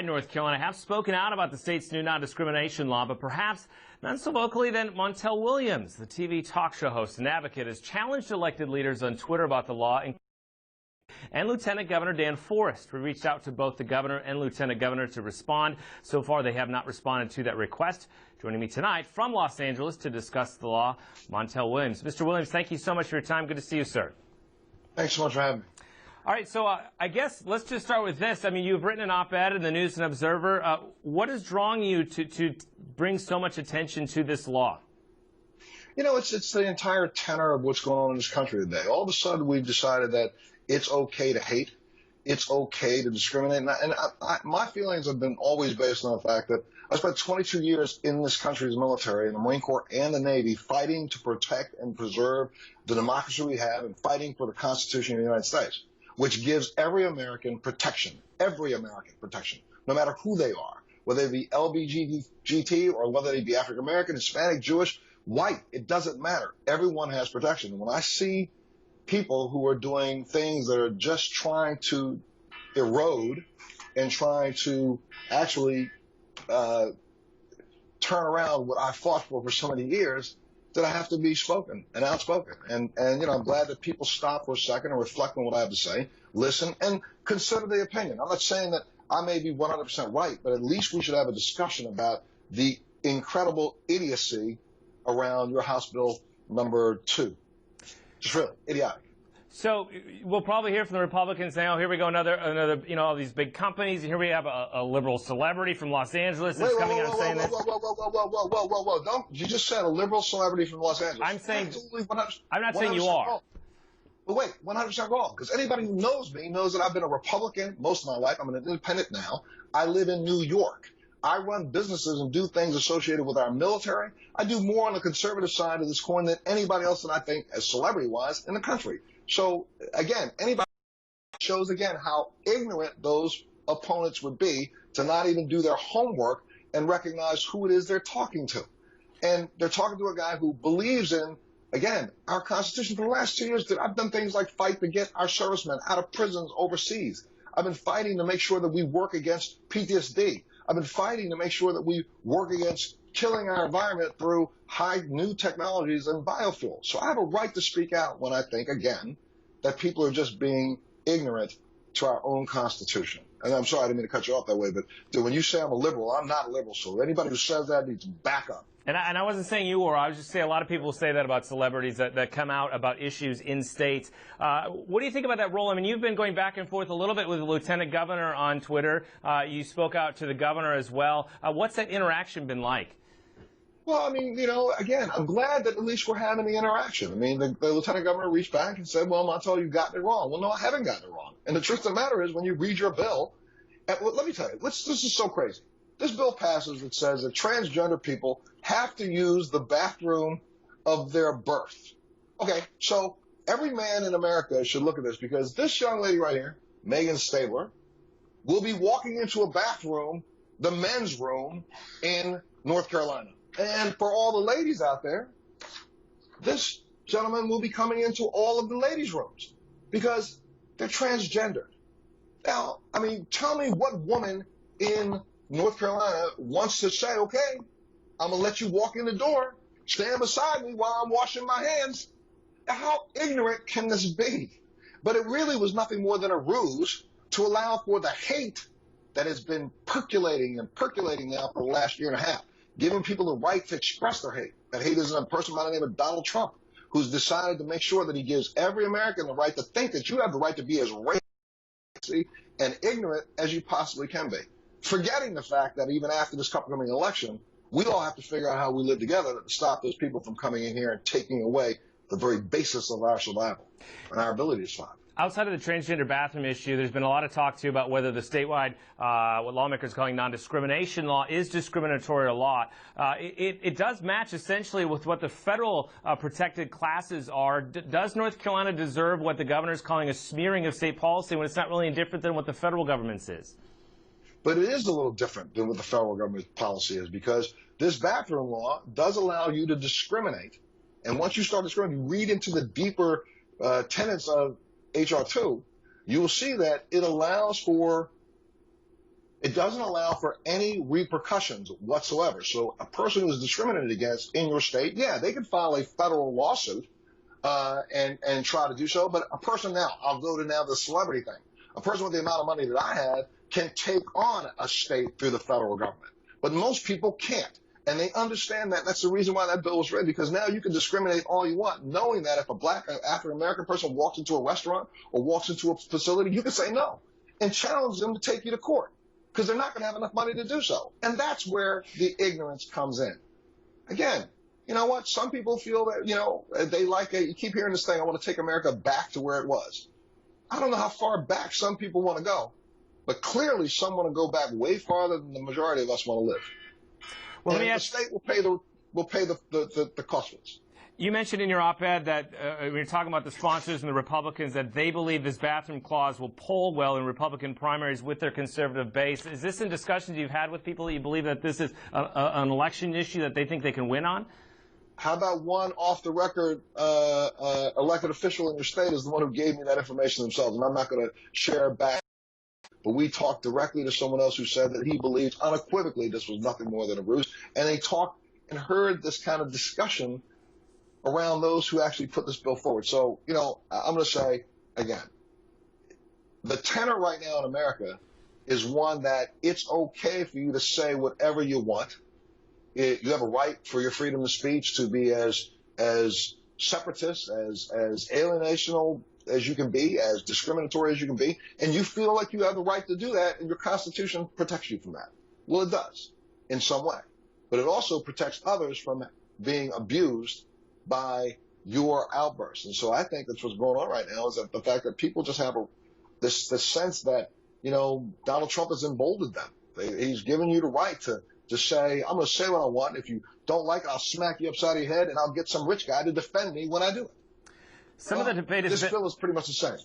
North Carolina have spoken out about the state's new non-discrimination law, but perhaps none so vocally than Montel Williams, the TV talk show host and advocate, has challenged elected leaders on Twitter about the law, and Lieutenant Governor Dan Forest. We reached out to both the governor and lieutenant governor to respond. So far, they have not responded to that request. Joining me tonight from Los Angeles to discuss the law, Montel Williams. Mr. Williams, thank you so much for your time. Good to see you, sir. Thanks so much for having me. All right, so I guess let's just start with this. I mean, you've written an op-ed in the News and Observer. What is drawing you to bring so much attention to this law? You know, it's the entire tenor of what's going on in this country today. All of a sudden, we've decided that it's okay to hate. It's okay to discriminate. And my feelings have been always based on the fact that I spent 22 years in this country's military, in the Marine Corps and the Navy, fighting to protect and preserve the democracy we have and fighting for the Constitution of the United States, which gives every American protection, no matter who they are, whether they be LGBT or whether they be African American, Hispanic, Jewish, white, it doesn't matter. Everyone has protection. And when I see people who are doing things that are just trying to erode and trying to actually turn around what I fought for so many years, that I have to be spoken and outspoken. And you know, I'm glad that people stop for a second and reflect on what I have to say, listen, and consider the opinion. I'm not saying that I may be 100% right, but at least we should have a discussion about the incredible idiocy around your House Bill number 2. Just really idiotic. So we'll probably hear from the Republicans now. Here we go, another, you know, all these big companies. Here we have a liberal celebrity from Los Angeles that's coming out and saying this. Whoa. Don't, you just said a liberal celebrity from Los Angeles. I'm saying, absolutely 100%, I'm not saying you are. Wrong. But wait, 100% wrong. Because anybody who knows me knows that I've been a Republican most of my life. I'm an independent now. I live in New York. I run businesses and do things associated with our military. I do more on the conservative side of this coin than anybody else that I think, as celebrity-wise, in the country. So, again, anybody shows, again, how ignorant those opponents would be to not even do their homework and recognize who it is they're talking to. And they're talking to a guy who believes in, again, our Constitution. For the last 2 years, I've done things like fight to get our servicemen out of prisons overseas. I've been fighting to make sure that we work against PTSD. I've been fighting to make sure that we work against killing our environment through high new technologies and biofuels. So I have a right to speak out when I think, again, that people are just being ignorant to our own Constitution. And I'm sorry, I didn't mean to cut you off that way, but dude, when you say I'm a liberal, I'm not a liberal. So anybody who says that needs to back up. And I wasn't saying you were. I was just saying a lot of people say that about celebrities that come out about issues in states. What do you think about that role? I mean, you've been going back and forth a little bit with the lieutenant governor on Twitter. You spoke out to the governor as well. What's that interaction been like? Well, I mean, you know, again, I'm glad that at least we're having the interaction. I mean, the lieutenant governor reached back and said, well, Montel, you got it wrong. Well, no, I haven't gotten it wrong. And the truth of the matter is, when you read your bill, let me tell you, this is so crazy. This bill passes that says that transgender people have to use the bathroom of their birth. Okay, so every man in America should look at this, because this young lady right here, Megan Stabler, will be walking into a bathroom, the men's room in North Carolina. And for all the ladies out there, this gentleman will be coming into all of the ladies' rooms because they're transgendered. Now, I mean, tell me what woman in North Carolina wants to say, okay, I'm going to let you walk in the door, stand beside me while I'm washing my hands. How ignorant can this be? But it really was nothing more than a ruse to allow for the hate that has been percolating now for the last year and a half, giving people the right to express their hate. That hate is a person by the name of Donald Trump, who's decided to make sure that he gives every American the right to think that you have the right to be as racist and ignorant as you possibly can be. Forgetting the fact that even after this upcoming election, we all have to figure out how we live together to stop those people from coming in here and taking away the very basis of our survival and our ability to survive. Outside of the transgender bathroom issue, there's been a lot of talk, too, about whether the statewide, what lawmakers are calling non-discrimination law is discriminatory or not. It does match essentially with what the federal protected classes are. Does North Carolina deserve what the governor is calling a smearing of state policy when it's not really any different than what the federal government's is? But it is a little different than what the federal government's policy is, because this bathroom law does allow you to discriminate. And once you start discriminating, you read into the deeper tenets of H.R. 2, you will see that it allows for It doesn't allow for any repercussions whatsoever. So a person who is discriminated against in your state, yeah, they can file a federal lawsuit and try to do so. But a person now, I'll go to now the celebrity thing. A person with the amount of money that I have can take on a state through the federal government. But most people can't. And they understand that. That's the reason why that bill was written, because now you can discriminate all you want, knowing that if a black African-American person walks into a restaurant or walks into a facility, you can say no and challenge them to take you to court, because they're not going to have enough money to do so. And that's where the ignorance comes in. Again, you know what? Some people feel that, they like you keep hearing this thing, I want to take America back to where it was. I don't know how far back some people want to go, but clearly some want to go back way farther than the majority of us want to live. Well, and the state will pay the cost for this. You mentioned in your op-ed that when you're talking about the sponsors and the Republicans, that they believe this bathroom clause will poll well in Republican primaries with their conservative base. Is this in discussions you've had with people that you believe that this is an election issue that they think they can win on? How about one off-the-record elected official in your state is the one who gave me that information themselves, and I'm not going to share back. But we talked directly to someone else who said that he believed unequivocally this was nothing more than a ruse. And they talked and heard this kind of discussion around those who actually put this bill forward. So, I'm going to say, again, the tenor right now in America is one that it's okay for you to say whatever you want. You have a right for your freedom of speech to be as separatist, as alienational as you can be, as discriminatory as you can be, and you feel like you have the right to do that, and your Constitution protects you from that. Well, it does in some way, but it also protects others from being abused by your outbursts. And so I think that's what's going on right now, is that the fact that people just have this sense that, Donald Trump has emboldened them. He's given you the right to say, I'm going to say what I want. If you don't like it, I'll smack you upside your head, and I'll get some rich guy to defend me when I do it. Some of the debate is... This bill is pretty much the same.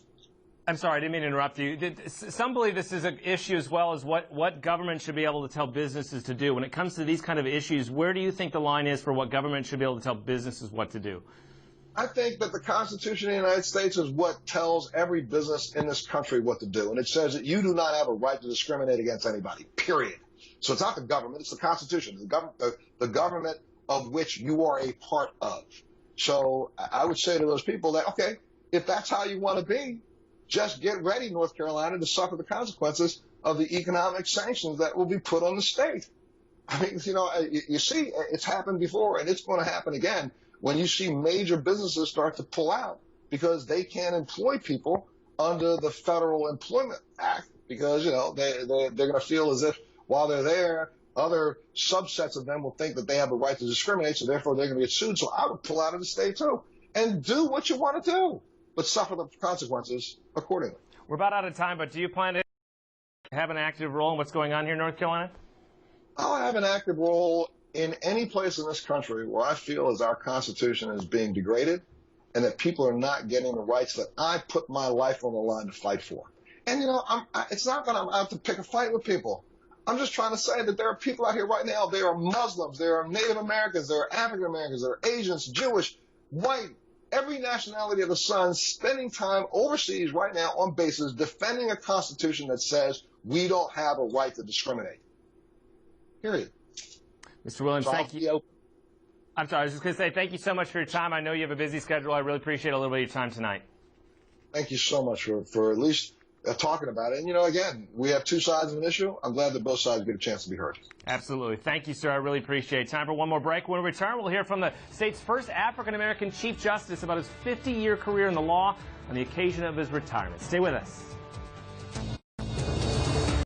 I'm sorry, I didn't mean to interrupt you. Some believe this is an issue as well as what government should be able to tell businesses to do. When it comes to these kind of issues, where do you think the line is for what government should be able to tell businesses what to do? I think that the Constitution of the United States is what tells every business in this country what to do. And it says that you do not have a right to discriminate against anybody, period. So it's not the government, it's the Constitution, the government of which you are a part of. So I would say to those people that, okay, if that's how you want to be, just get ready, North Carolina, to suffer the consequences of the economic sanctions that will be put on the state. I mean, you see, it's happened before, and it's going to happen again when you see major businesses start to pull out because they can't employ people under the Federal Employment Act because, they're going to feel as if while they're there, other subsets of them will think that they have a right to discriminate, so therefore they're going to get sued. So I would pull out of the state too and do what you want to do, but suffer the consequences accordingly. We're about out of time, but do you plan to have an active role in what's going on here in North Carolina? I'll have an active role in any place in this country where I feel as our Constitution is being degraded and that people are not getting the rights that I put my life on the line to fight for. And, it's not that I'm out to pick a fight with people. I'm just trying to say that there are people out here right now. There are Muslims, there are Native Americans, there are African Americans, there are Asians, Jewish, white, every nationality of the sun spending time overseas right now on bases defending a Constitution that says we don't have a right to discriminate. Period. Mr. Williams, thank you. I'm sorry, I was just going to say thank you so much for your time. I know you have a busy schedule. I really appreciate a little bit of your time tonight. Thank you so much for at least talking about it. And, again, we have two sides of an issue. I'm glad that both sides get a chance to be heard. Absolutely. Thank you, sir. I really appreciate it. Time for one more break. When we return, we'll hear from the state's first African-American Chief Justice about his 50-year career in the law on the occasion of his retirement. Stay with us.